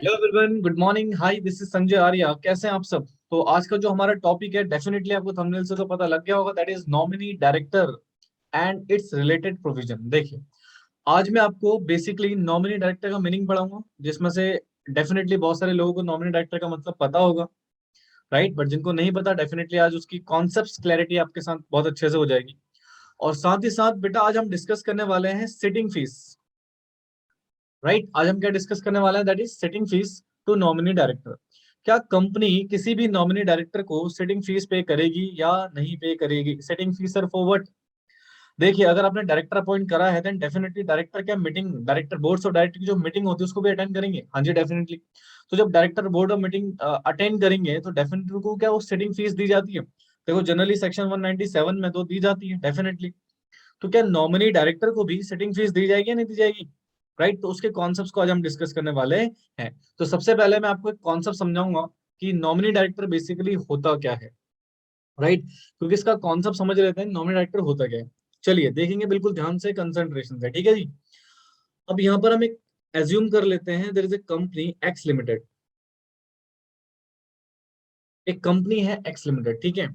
Hello everyone, good morning. Hi, this is Sanjay Arya. कैसे हैं आप सब? तो आज का जो हमारा टॉपिक है, डेफिनेटली आपको थंबनेल से तो पता लग गया होगा, that is nominee director and it's related provision. देखिए, आज मैं आपको बेसिकली नॉमिनी डायरेक्टर का मीनिंग पढ़ाऊंगा, जिसमें से डेफिनेटली बहुत सारे लोगों को नॉमिनी डायरेक्टर का मतलब पता होगा, राइट? बट जिनको नहीं पता, डेफिनेटली आज उसकी कॉन्सेप्ट क्लैरिटी आपके साथ बहुत अच्छे से हो जाएगी। और साथ ही साथ बेटा, आज हम डिस्कस करने वाले हैं सिटिंग फीस, राइट? आज हम क्या डिस्कस करने वाले हैं, that is sitting fees to nominee director. क्या कंपनी किसी भी नॉमिनी डायरेक्टर को सेटिंग फीस पे करेगी या नहीं पे करेगी? Sitting fees sir for what? देखिए, अगर आपने डायरेक्टर अपॉइंट करा है, देन डेफिनेटली डायरेक्टर क्या meeting, director board of director की जो मीटिंग होती है उसको भी अटेंड करेंगे। हाँ जी, डेफिनेटली। तो जब director board of meeting attend करेंगे, तो डेफिनेटली उनको क्या वो सेटिंग फीस दी जाती है? देखो, जनरली सेक्शन 197 में तो दी जाती है डेफिनेटली। तो क्या नॉमिनी डायरेक्टर को भी सेटिंग फीस दी जाएगी या नहीं दी जाएगी? राइट, तो उसके कॉन्सेप्ट्स को आज हम डिस्कस करने वाले हैं। तो सबसे पहले मैं आपको एक कॉन्सेप्ट समझाऊंगा कि नॉमिनी डायरेक्टर बेसिकली होता क्या है, राइट? क्योंकि इसका कॉन्सेप्ट समझ लेते हैं, नॉमिनी डायरेक्टर होता क्या है। चलिए देखेंगे बिल्कुल ध्यान से, कंसंट्रेशन से, ठीक है जी। अब यहाँ पर हम एक एज्यूम कर लेते हैं, there is a company X limited. एक कंपनी है एक्स लिमिटेड, ठीक है।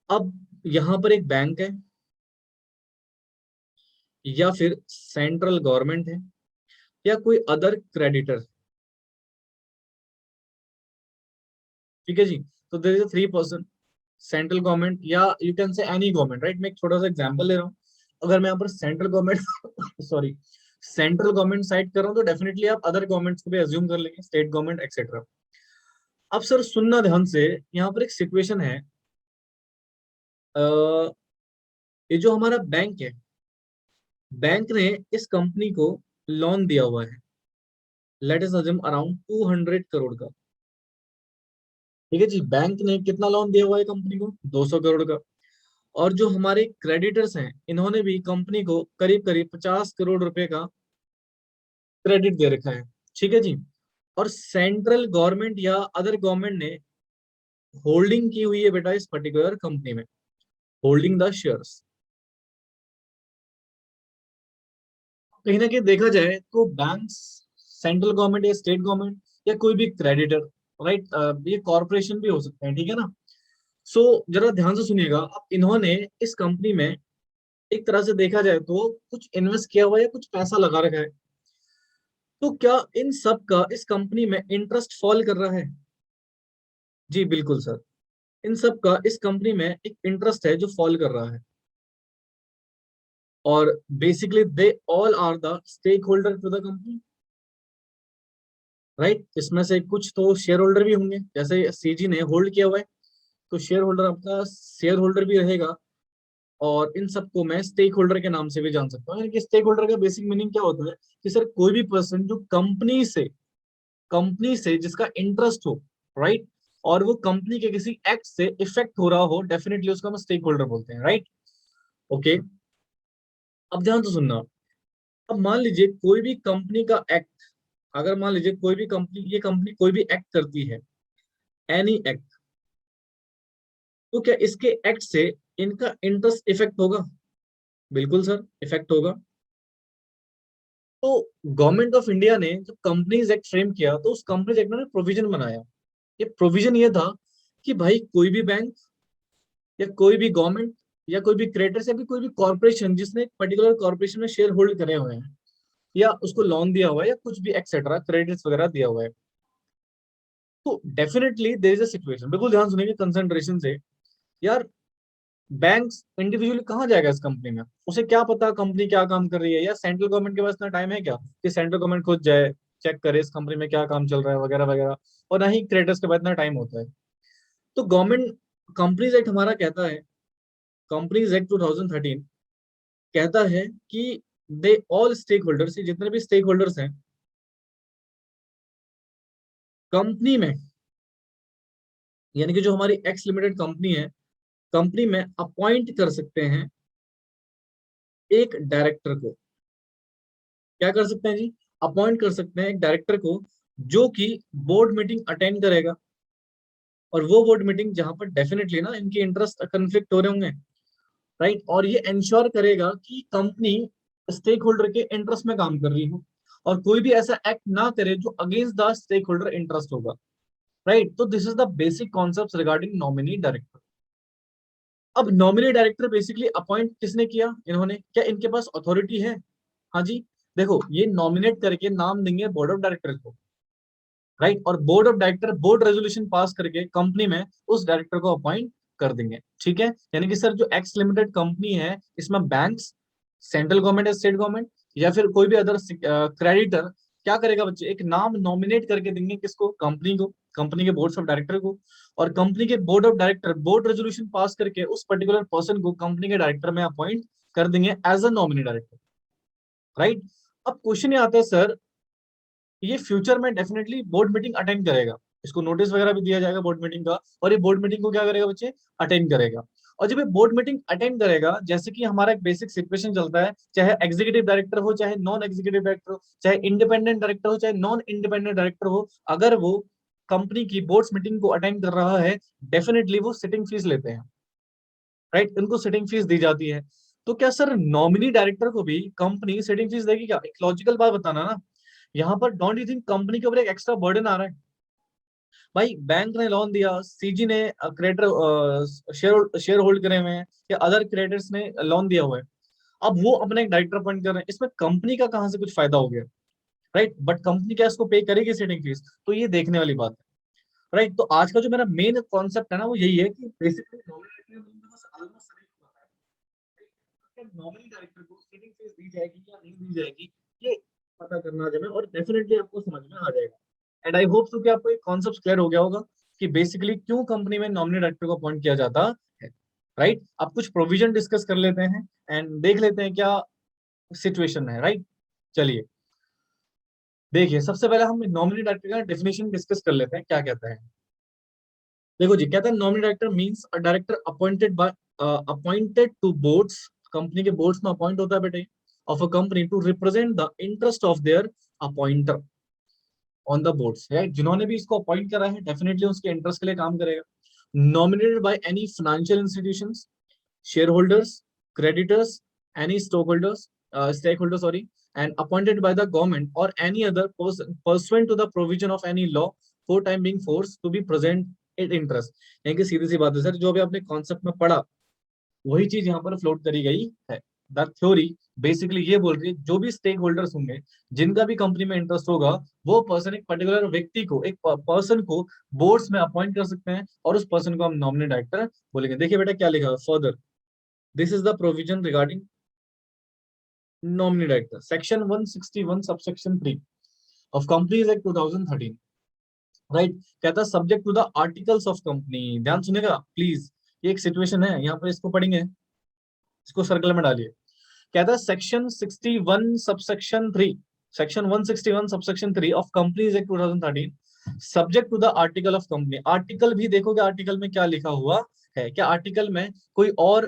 अब यहाँ पर एक बैंक है, या फिर सेंट्रल गवर्नमेंट है, या कोई अदर क्रेडिटर, ठीक है जी। तो there is a three person, central government या you can say any government, right? मैं एक छोटा सा एग्जांपल ले रहा हूँ। अगर मैं यहाँ पर central government sorry, central government side कर रहा हूँ, तो डेफिनेटली आप अदर गवर्नमेंट्स को भी अज्यूम कर लेंगे, स्टेट गवर्नमेंट एक्सेट्रा। अब सर सुनना ध्यान से, यहाँ पर एक सिचुएशन है। अ, ये जो हमारा बैंक है, बैंक ने इस कंपनी को लोन दिया हुआ है, let us assume around 200 crore का। ठीक है जी, बैंक ने कितना लोन दिया हुआ है कंपनी को? 200 करोड़ का। और जो हमारे क्रेडिटर्स हैं, इन्होंने भी कंपनी को करीब करीब 50 करोड़ रुपए का क्रेडिट दे रखा है, ठीक है जी। और सेंट्रल गवर्नमेंट या अदर गवर्नमेंट ने होल्डिंग की हुई है बेटा इस पर्टिकुलर कंपनी में, होल्डिंग द शेयर्स। कहीं ना कहीं देखा जाए तो बैंक, सेंट्रल गवर्नमेंट या स्टेट गवर्नमेंट या कोई भी क्रेडिटर, राइट, ये कॉरपोरेशन भी हो सकते हैं, ठीक है ना। सो जरा ध्यान से सुनिएगा। अब इन्होंने इस कंपनी में एक तरह से देखा जाए तो कुछ इन्वेस्ट किया हुआ है, कुछ पैसा लगा रखा है। तो क्या इन सब का इस कंपनी में इंटरेस्ट फॉल कर रहा है? जी बिल्कुल सर, इन सब का इस कंपनी में एक इंटरेस्ट है जो फॉल कर रहा है। और basically they all are the stakeholder to the company, right? इसमें से कुछ तो शेयर होल्डर भी होंगे, जैसे सीजी ने होल्ड किया हुआ है, तो शेयर होल्डर आपका शेयर होल्डर भी रहेगा। और इन सबको मैं स्टेक होल्डर के नाम से भी जान सकता हूँ। यानी कि स्टेक होल्डर का बेसिक मीनिंग क्या होता है कि सर कोई भी पर्सन जो कंपनी से जिसका इंटरेस्ट हो, राइट, और वो कंपनी के किसी एक्ट से इफेक्ट हो रहा हो, डेफिनेटली उसको हम स्टेक होल्डर बोलते हैं, राइट? ओके, अब ध्यान से सुनना। अब मान लीजिए कोई भी कंपनी का एक्ट, अगर मान लीजिए कोई भी कंपनी, ये कंपनी कोई भी एक्ट करती है, एनी एक्ट, तो क्या इसके एक्ट से इनका इंटरेस्ट इफेक्ट होगा? बिल्कुल सर, इफेक्ट होगा। तो गवर्नमेंट ऑफ इंडिया ने जब कंपनीज एक्ट फ्रेम किया, तो उस कंपनीज एक्ट में प्रोविजन बनाया। ये प्रोविजन ये था कि भाई कोई भी बैंक या कोई भी गवर्नमेंट या कोई भी क्रेडिटर्स या फिर कोई भी कॉर्पोरेशन जिसने एक पर्टिकुलर कॉर्पोरेशन में शेयर होल्ड करे हुए हैं, या उसको लोन दिया हुआ है, या कुछ भी एक्सेट्रा क्रेडिट्स वगैरह दिया हुआ है, तो definitely there is a situation. बिल्कुल ध्यान सुनेंगे कंसंट्रेशन से। यार, बैंक्स इंडिविजुअली कहाँ जाएगा इस कंपनी में? उसे क्या पता कंपनी क्या काम कर रही है? या सेंट्रल गवर्नमेंट के पास इतना टाइम है क्या कि सेंट्रल गवर्नमेंट खुद जाए, चेक करे इस कंपनी में क्या काम चल रहा है वगैरह वगैरह? और ना ही क्रेडिटर्स के पास इतना टाइम होता है। तो गवर्नमेंट कंपनीज एक्ट हमारा कहता है, कंपनीज एक्ट 2013 कहता है कि दे ऑल स्टेक होल्डर्स, जितने भी स्टेक होल्डर्स हैं कंपनी में, यानी कि जो हमारी एक्स लिमिटेड कंपनी है, कंपनी में अपॉइंट कर सकते हैं एक डायरेक्टर को। क्या कर सकते हैं जी? अपॉइंट कर सकते हैं एक डायरेक्टर को, जो कि बोर्ड मीटिंग अटेंड करेगा। और वो बोर्ड मीटिंग जहां पर डेफिनेटली ना इनके इंटरेस्ट कन्फ्लिक्ट हो रहे होंगे, राइट, और ये इंश्योर करेगा कि कंपनी स्टेक होल्डर के इंटरेस्ट में काम कर रही हो। और कोई भी ऐसा एक्ट ना करे जो against the stakeholder interest होगा, राइट। तो this is the basic concept regarding nominee director. अब नॉमिनी डायरेक्टर बेसिकली अपॉइंट किसने किया, इन्होंने, क्या इनके पास अथॉरिटी है? हाँ जी, देखो ये नॉमिनेट करके नाम देंगे बोर्ड ऑफ डायरेक्टर को, राइट। और board of director board resolution pass करके कंपनी में उस डायरेक्टर को अपॉइंट कर देंगे, ठीक है। यानी कि सर जो एक्स लिमिटेड कंपनी है इसमें बैंक्स, सेंट्रल गवर्नमेंट या स्टेट गवर्नमेंट या फिर कोई भी अदर क्रेडिटर क्या करेगा बच्चे, एक नाम नॉमिनेट करके देंगे किसको, कंपनी को, कंपनी के बोर्ड ऑफ डायरेक्टर को। और कंपनी के board of director board resolution pass करके उस पर्टिकुलर पर्सन को कंपनी के डायरेक्टर में अपॉइंट कर देंगे as a nominee director, right. अब क्वेश्चन ये आता है सर, ये फ्यूचर में डेफिनेटली बोर्ड मीटिंग अटेंड करेगा, इसको नोटिस वगैरह भी दिया जाएगा बोर्ड मीटिंग का, और ये बोर्ड मीटिंग को क्या करेगा बच्चे, अटेंड करेगा। और जब ये बोर्ड मीटिंग अटेंड करेगा, जैसे कि हमारा एक बेसिक सिचुएशन चलता है, चाहे एग्जीक्यूटिव डायरेक्टर हो, चाहे नॉन एग्जीक्यूटिव डायरेक्टर हो, चाहे इंडिपेंडेंट डायरेक्टर हो, चाहे नॉन इंडिपेंडेंट डायरेक्टर हो, अगर वो कंपनी की बोर्ड्स मीटिंग को अटेंड कर रहा है, डेफिनेटली वो सिटिंग फीस लेते हैं, राइट। उनको सिटिंग फीस दी जाती है। तो क्या सर नॉमिनी डायरेक्टर को भी कंपनी सिटिंग फीस देगी क्या? एक लॉजिकल बात बताना ना, यहाँ पर डोंट यू थिंक कंपनी के ऊपर एक एक्स्ट्रा बर्डन आ रहा है? भाई बैंक ने लोन दिया, सीजी ने क्रेडिटर शेयर होल्ड करे हुए हैं, या अदर क्रेडिटर्स ने लोन दिया हुआ है, अब वो अपने एक डायरेक्टर अपॉइंट कर रहे हैं, इसमें कंपनी का कहां से कुछ फायदा हो गया, राइट। बट कंपनी क्या इसको पे करेगी सिटिंग फीस? तो ये देखने वाली बात है, राइट। तो आज का जो मेरा मेन कॉन्सेप्ट है ना वो यही है कि बेसिकली नॉमिनी डायरेक्टर को सिटिंग फीस दी जाएगी या नहीं दी जाएगी, ये पता करना है और डेफिनेटली आपको समझ में आ जाएगा। एंड आई होप सो कि आपको एक कॉन्सेप्ट क्लियर हो गया होगा कि बेसिकली क्यों कंपनी में नॉमिनी डायरेक्टर को अपॉइंट किया जाता है, राइट। अब कुछ प्रोविजन डिस्कस कर लेते हैं एंड देख लेते हैं क्या सिचुएशन है, राइट। चलिए देखिए, सबसे पहले हम नॉमिनी डायरेक्टर का डेफिनेशन डिस्कस कर लेते हैं क्या कहता है। देखो जी, कहता है nominee director means a director appointed to boards, company के बोर्ड्स में अपॉइंट होता है बेटे, of a company to represent the interest of their appointer on the boards, right. जिन्होंने भी इसको अपॉइंट करा है डेफिनेटली उसके इंटरेस्ट के लिए काम करेगा। Nominated by any financial institutions, shareholders, creditors, any stakeholders, sorry, and appointed by the government or any other person pursuant to the provision of any law for time being forced to be present in interest। यानी कि सीधी सी बात है sir, जो भी आपने concept में पढ़ा वही चीज यहाँ पर फ्लोट करी गई है। द थ्योरी बेसिकली ये बोल रही है जो भी स्टेक होल्डर्स होंगे, जिनका भी कंपनी में इंटरेस्ट होगा, वो पर्सन एक पर्टिकुलर व्यक्ति को, एक पर्सन को बोर्ड्स में अपॉइंट कर सकते हैं और उस पर्सन को हम नॉमिनी डायरेक्टर बोलेंगे। देखिए बेटा क्या लिखा है further, this is the provision regarding nominee director, section 161 subsection 3 of companies act 2013, right. कहता है subject to the articles of company, ध्यान सुनेगा प्लीज, ये एक सिचुएशन है यहाँ पर, इसको पढ़ेंगे, इसको सर्कल में डालिए। कहता है section 61 subsection 3, section 161 subsection 3 of companies act 2013 subject to the article of company. Article भी देखोगे, आर्टिकल में क्या लिखा हुआ है, क्या आर्टिकल में कोई और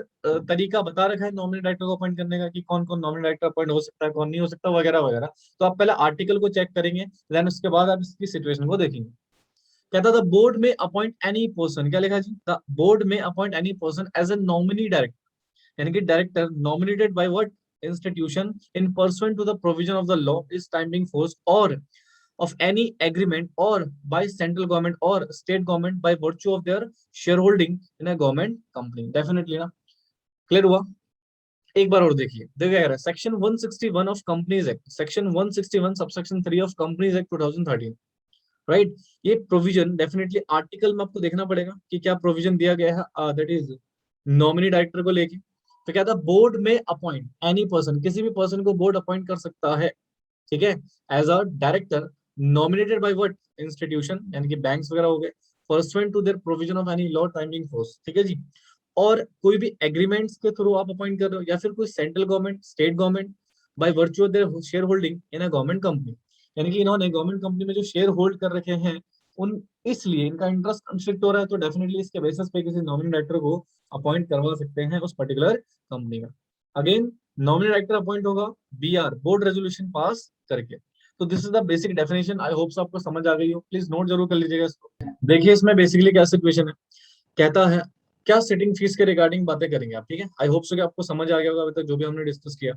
तरीका बता रखा है नॉमिनी डायरेक्टर को अपॉइंट करने का, कि कौन कौन नॉमिनी डायरेक्टर अपॉइंट हो सकता है, कौन नहीं हो सकता, वगैरह वगैरह। तो आप पहले आर्टिकल को चेक करेंगे, देन उसके बाद आप इसकी सिचुएशन को देखेंगे। कहता था बोर्ड में अपॉइंट एनी पर्सन, क्या लिखा जी, द बोर्ड में appoint any person as a nominee director, यानी कि director nominated by what institution in pursuant to the provision of the law is time being force और of any agreement or by central government or state government by virtue of their shareholding in a government company। Definitely ना, clear हुआ? एक बार और देखिए, देखिए section 161 of companies act, section 161 subsection 3 of companies act 2013, right. ये provision definitely article में आपको देखना पड़ेगा कि क्या प्रोविजन दिया गया है, दैट इज नॉमिनी डायरेक्टर को लेके। तो क्या था, बोर्ड में अपॉइंट एनी पर्सन, किसी भी पर्सन को बोर्ड अपॉइंट कर सकता है, ठीक है, as a director nominated by what institution, यानी कि बैंक्स वगैरह हो गए, pursuant to their provision of any law timing force, ठीक है जी। और कोई भी एग्रीमेंट्स के थ्रू आप अपॉइंट कर रहे हो, या फिर कोई central government, state government, by virtue of their share holding in a government company, यानी कि इन्होंने गवर्नमेंट कंपनी में जो शेयर होल्ड कर रखे हैं उन, इसलिए इनका इंटरेस्ट कंफ्लिक्ट हो रहा है, तो डेफिनेटली इसके बेसिस पे किसी नॉमिनी डायरेक्टर को अपॉइंट करवा सकते हैं उस पर्टिकुलर कंपनी में। अगेन नॉमिनी डायरेक्टर अपॉइंट होगा बीआर, बोर्ड रेजोल्यूशन पास करके। तो this is the basic definition, I hope आपको समझ आ गई हो, प्लीज नोट जरूर कर लीजिएगा इसको। देखिए इसमें बेसिकली क्या सिचुएशन है, कहता है क्या सेटिंग फीस के रिगार्डिंग बातें करेंगे आप, ठीक है। आई होप सो कि आपको समझ आ गया होगा अभी तक जो भी हमने डिस्कस किया।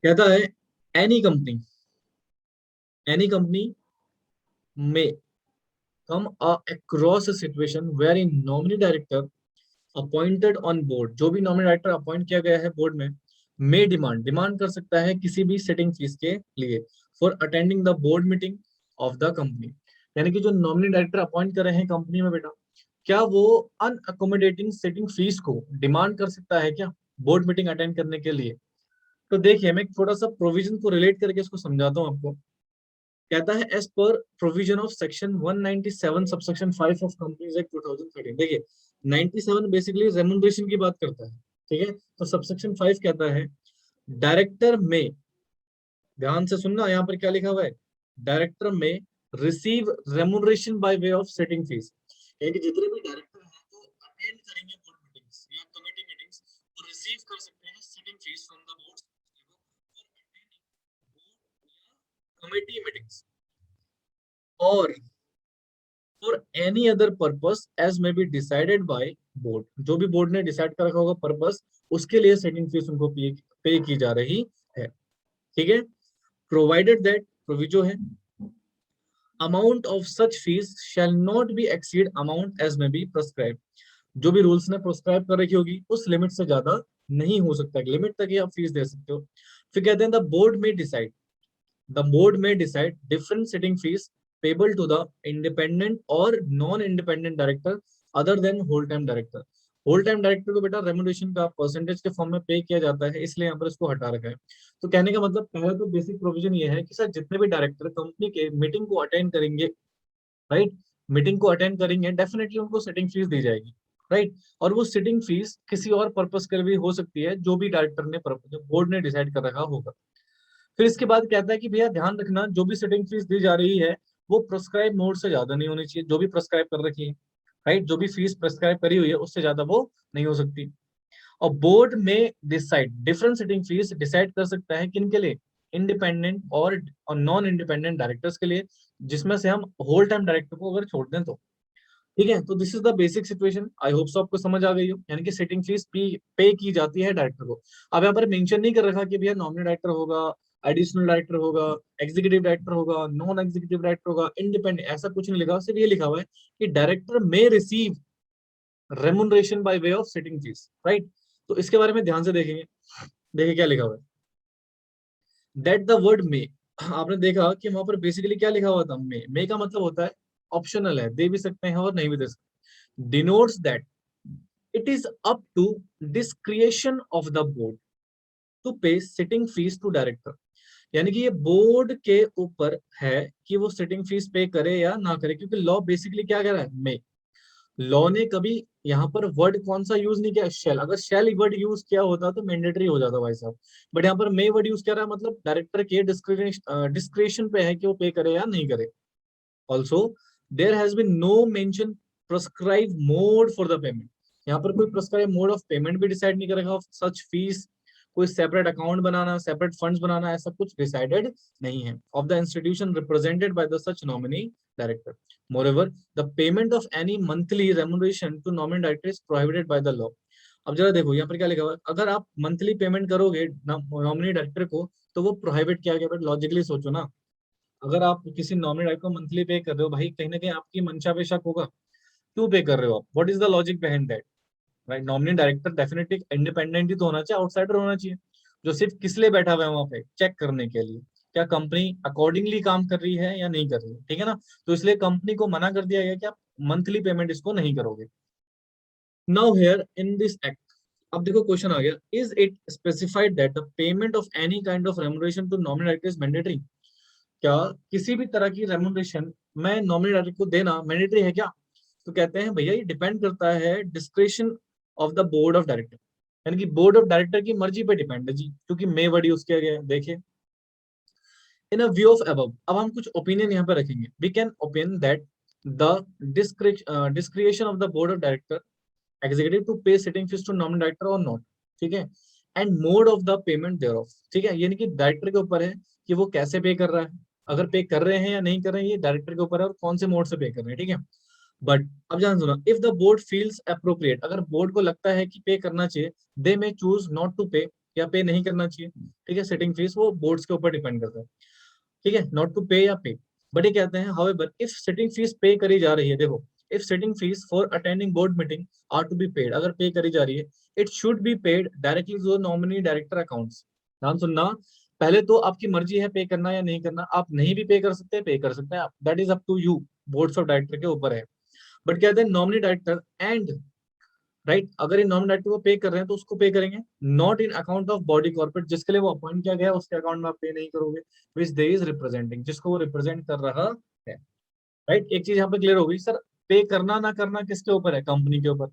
कहता है एनी कंपनी, एनी कंपनी में come across a situation wherein nominee director appointed on board, जो भी nominee director अपॉइंट किया गया है बोर्ड में, may डिमांड कर सकता है किसी भी सिटिंग फीस के लिए for attending the board meeting of the company. यानी कि जो नॉमिनी डायरेक्टर अपॉइंट कर रहे हैं कंपनी में बेटा, क्या वो अनअकोमोडेटिंग सिटिंग फीस को डिमांड कर सकता है क्या बोर्ड मीटिंग अटेंड करने के लिए? तो देखिए मैं थोड़ा सा प्रोविजन को रिलेट करके इसको समझाता हूँ आपको। कहता है as per provision of section 197 subsection 5 of companies act 2013। देखिए 97 बेसिकली रेमुनरेशन की बात करता है, ठीक है। तो सबसेक्शन 5 कहता है डायरेक्टर में, ध्यान से सुनना यहाँ पर क्या लिखा हुआ है, डायरेक्टर में receive remuneration by way of sitting fees. यानी जितने भी डायरेक्टर हैं जो अटेंड करेंगे बोर्ड मीटिंग्स या कमेटी मीटिंग्स, वो रिसीव कर सकते हैं sitting fees from the board for attending board या कमेटी मीटिंग्स और for any other purpose as may be decided by board. जो भी बोर्ड ने डिसाइड कर रखा होगा पर्पस, उसके लिए सेटिंग फीस उनको पे की जा रही है, ठीक है। प्रोवाइडेड दैट, प्रोविजो है, amount of such fees shall not be exceed amount as may be prescribe. जो भी रूल्स ने प्रिस्क्राइब कर रखी होगी उस लिमिट से ज्यादा नहीं हो सकता, लिमिट तक ही आप फीस दे सकते हो। फिर कहते हैं द बोर्ड में decide, the board may decide different sitting fees payable to the independent or non-independent director other than whole time director। Whole time director को बेटा रेमुनरेशन का परसेंटेज के फॉर्म में पे किया जाता है, इसलिए यहाँ पर इसको हटा रखा है। तो कहने का मतलब पहला तो बेसिक प्रोविजन ये है कि सर जितने भी डायरेक्टर कंपनी के मीटिंग को अटेंड करेंगे, राइट, मीटिंग को अटेंड करेंगे, डेफिनेटली उनको सिटिंग फीस दी जाएगी, राइट। और वो सिटिंग फीस किसी और पर्पस के लिए भी हो सकती है जो भी डायरेक्टर ने, जो बोर्ड ने डिसाइड कर रखा होगा। फिर इसके बाद कहता है कि भैया ध्यान रखना जो भी सिटिंग फीस दी जा रही है वो प्रेस्क्राइब मोड से ज्यादा नहीं होनी चाहिए, जो भी प्रेस्क्राइब कर रखी है, राइट, जो भी फीस प्रेस्क्राइब करी हुई है उससे ज्यादा वो नहीं हो सकती। और बोर्ड में decide different sitting fees decide कर सकता है किन के लिए, इंडिपेंडेंट और नॉन इंडिपेंडेंट डायरेक्टर्स के लिए, जिसमें से हम होल टाइम डायरेक्टर को अगर छोड़ दें तो, ठीक है। तो this is the basic situation, I hope so आपको समझ आ गई हो। यानी कि सिटिंग फीस पे की जाती है डायरेक्टर को। अब यहाँ पर मेंशन नहीं कर रखा कि भैया नॉमिनी डायरेक्टर होगा, एडिशनल डायरेक्टर होगा, एग्जीक्यूटिव डायरेक्टर होगा, नॉन एग्जीक्यूटिव डायरेक्टर होगा, इंडिपेंडेंट, ऐसा कुछ नहीं लिखा, सिर्फ ये लिखा हुआ है कि डायरेक्टर में receive remuneration by way of sitting fees, right. तो इसके बारे में ध्यान से देखेंगे, देखिए क्या लिखा हुआ है, दैट द वर्ड में, आपने देखा कि वहां पर बेसिकली क्या लिखा हुआ था, मे का मतलब होता है ऑप्शनल है, दे भी सकते हैं और नहीं भी दे सकते, denotes that it is up to discretion of the board to pay sitting fees to director. यानी कि ये बोर्ड के ऊपर है कि वो सिटिंग फीस पे करे या ना करे, क्योंकि लॉ बेसिकली क्या कह रहा है, मे, लॉ ने कभी यहाँ पर वर्ड कौन सा यूज नहीं किया, शेल। अगर शेल वर्ड यूज किया होता तो मैंडेटरी हो जाता भाई साहब, बट यहाँ पर मे वर्ड यूज किया रहा है, मतलब डायरेक्टर के डिस्क्रिप्शन पे है कि वो पे करे या नहीं करे। Also there has been no mention prescribe mode for the payment. यहाँ पर कोई प्रिस्क्राइब मोड ऑफ पेमेंट भी डिसाइड नहीं करेगा, सच फीस, कोई सेपरेट अकाउंट बनाना, सेपरेट फंड्स बनाना, ऐसा कुछ डिसाइडेड नहीं है of the institution represented by the such nominee director. Moreover the payment of any monthly remuneration to nominee director is prohibited by the law। अब जरा देखो यहाँ पर क्या लिखा हुआ है, अगर आप मंथली पेमेंट करोगे नॉमिनी डायरेक्टर को तो वो प्रोहिबिट किया गया। बट लॉजिकली सोचो ना, अगर आप किसी नॉमिनी डायरेक्टर को मंथली पे कर रहे हो, भाई कहीं ना कहीं आपकी मंशा पे शक होगा, क्यों पे कर रहे हो आप, what is the logic behind that, right. Nominee director definitely independent ही तो होना चाहिए, आउटसाइडर होना चाहिए, जो सिर्फ किस लिए बैठा हुआ है वहां पे, चेक करने के लिए क्या कंपनी अकॉर्डिंगली काम कर रही है या नहीं कर रही है, ठीक है ना। तो इसलिए कंपनी को मना कर दिया गया कि आप मंथली पेमेंट इसको नहीं करोगे। Now here in this act, अब देखो क्वेश्चन आ गया, is it specified that the payment of any kind of remuneration to nominee director is mandatory. क्या किसी भी तरह की रेमुनरेशन मैं नॉमिनी डायरेक्टर को देना मैंडेटरी है क्या? तो कहते हैं भैया ये डिपेंड करता है description of the board of director, यानी कि बोर्ड ऑफ डायरेक्टर की मर्जी पे डिपेंड है जी, क्योंकि मे वर्ड यूज किया गया है। देखिए in a view of above, अब हम कुछ ओपिनियन यहाँ पे रखेंगे, we can opine that the discretion of the board of director executive to pay sitting fees to nominee director और नॉट, ठीक है, and mode of the payment thereof, ठीक है। यानी कि डायरेक्टर के ऊपर है कि वो कैसे पे कर रहा है, अगर पे कर रहे हैं या नहीं कर रहे हैं ये डायरेक्टर के ऊपर है, और कौन से मोड से पे कर रहे हैं, ठीक है। बट अब ध्यान सुनो, if the board feels appropriate, अगर बोर्ड को लगता है कि पे करना चाहिए, दे मे चूज नॉट टू पे, या पे नहीं करना चाहिए, ठीक है। सिटिंग फीस वो बोर्ड्स के ऊपर डिपेंड करता है। ठीक है, नॉट टू पे या पे। बट ये कहते हैं हाउएवर इफ सिटिंग फीस पे करी जा रही है, देखो if sitting fees for attending board meeting are to be paid, अगर पे करी जा रही है, it should be paid directly to nominee director accounts. ध्यान सुनना, पहले तो आपकी मर्जी है पे करना या नहीं करना, आप नहीं भी पे कर सकते हैं, पे कर सकते हैं आप, that is up to you, boards of director के ऊपर है। बट कहते हैं नॉमिनी डायरेक्टर एंड राइट, अगर इन नॉमिनी डायरेक्टर को पे कर रहे हैं तो उसको पे करेंगे, not in account of body corporate, जिसके लिए वो अपॉइंट किया गया उसके अकाउंट में आप पे नहीं करोगे, विच दे इज रिप्रेजेंटिंग, जिसको वो रिप्रेजेंट कर रहा है। राइट, एक चीज यहाँ पे क्लियर हो गई सर, पे करना ना करना किसके ऊपर है, कंपनी के ऊपर,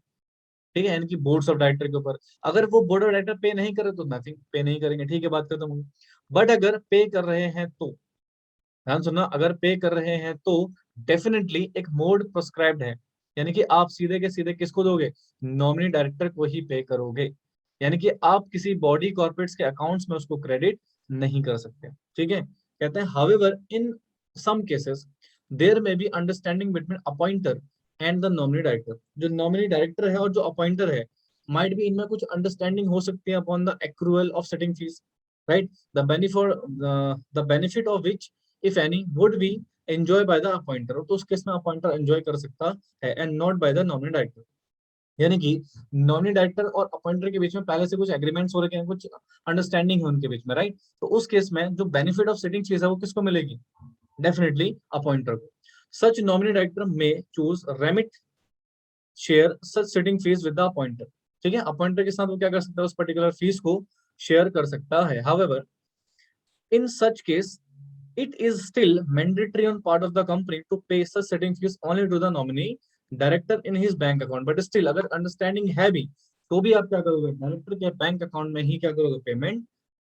ठीक है, यानी कि बोर्ड्स ऑफ डायरेक्टर के ऊपर। अगर वो बोर्ड ऑफ डायरेक्टर पे नहीं करे तो नथिंग, पे नहीं करेंगे, ठीक है, बात खत्म होगी। बट अगर पे कर रहे हैं तो ध्यान सुनना, अगर पे कर रहे हैं तो डेफिनेटली एक मोड प्रोस्क्राइब्ड है, यानी कि आप सीधे के सीधे किसको दोगे, नॉमिनी डायरेक्टर को ही पे करोगे, यानी कि आप किसी बॉडी कॉर्पोरेट्स के अकाउंट्स में उसको क्रेडिट नहीं कर सकते। ठीक है, कहते हैं however in some cases there may be understanding between appointer and the nominee director, जो नॉमिनी डायरेक्टर है और जो अपॉइंटर है, माइट बी इनमें कुछ अंडरस्टैंडिंग हो सकती है upon the accrual of sitting fees, right, the benefit of which if any would be enjoy by the appointer, तो उस केस में अपॉइंटर एंजॉय कर सकता है and not by the nominee director, यानी कि नॉमिनी डायरेक्टर और अपॉइंटर के बीच में पहले से कुछ एग्रीमेंट्स हो रखे हैं, कुछ अंडरस्टैंडिंग है उनके बीच में, राइट, तो उस केस में जो बेनिफिट ऑफ सिटिंग फीस है वो किसको मिलेगी, डेफिनेटली अपॉइंटर को। Such nominee director may choose remit share such sitting fees with the appointer, ठीक है, अपॉइंटर के साथ वो क्या कर सकता है, उस पर्टिकुलर फीस को शेयर कर सकता है। However in such case it is still mandatory on part of the company to pay such setting fees only to the nominee director in his bank account, but still अगर understanding है भी तो भी आप क्या करोगे, डायरेक्टर के bank account में ही क्या करोगे, पेमेंट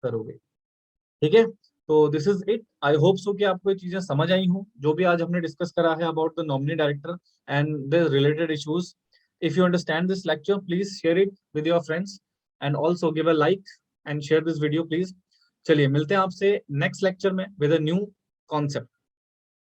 करोगे। ठीक है, तो this is it, I hope so कि आपको ये चीजें समझ आई हो जो भी आज हमने डिस्कस करा है about the nominee director and the related issues. If you understand this lecture please share it with your friends and also give a like and share this video please. चलिए मिलते हैं आपसे नेक्स्ट लेक्चर में with a new concept.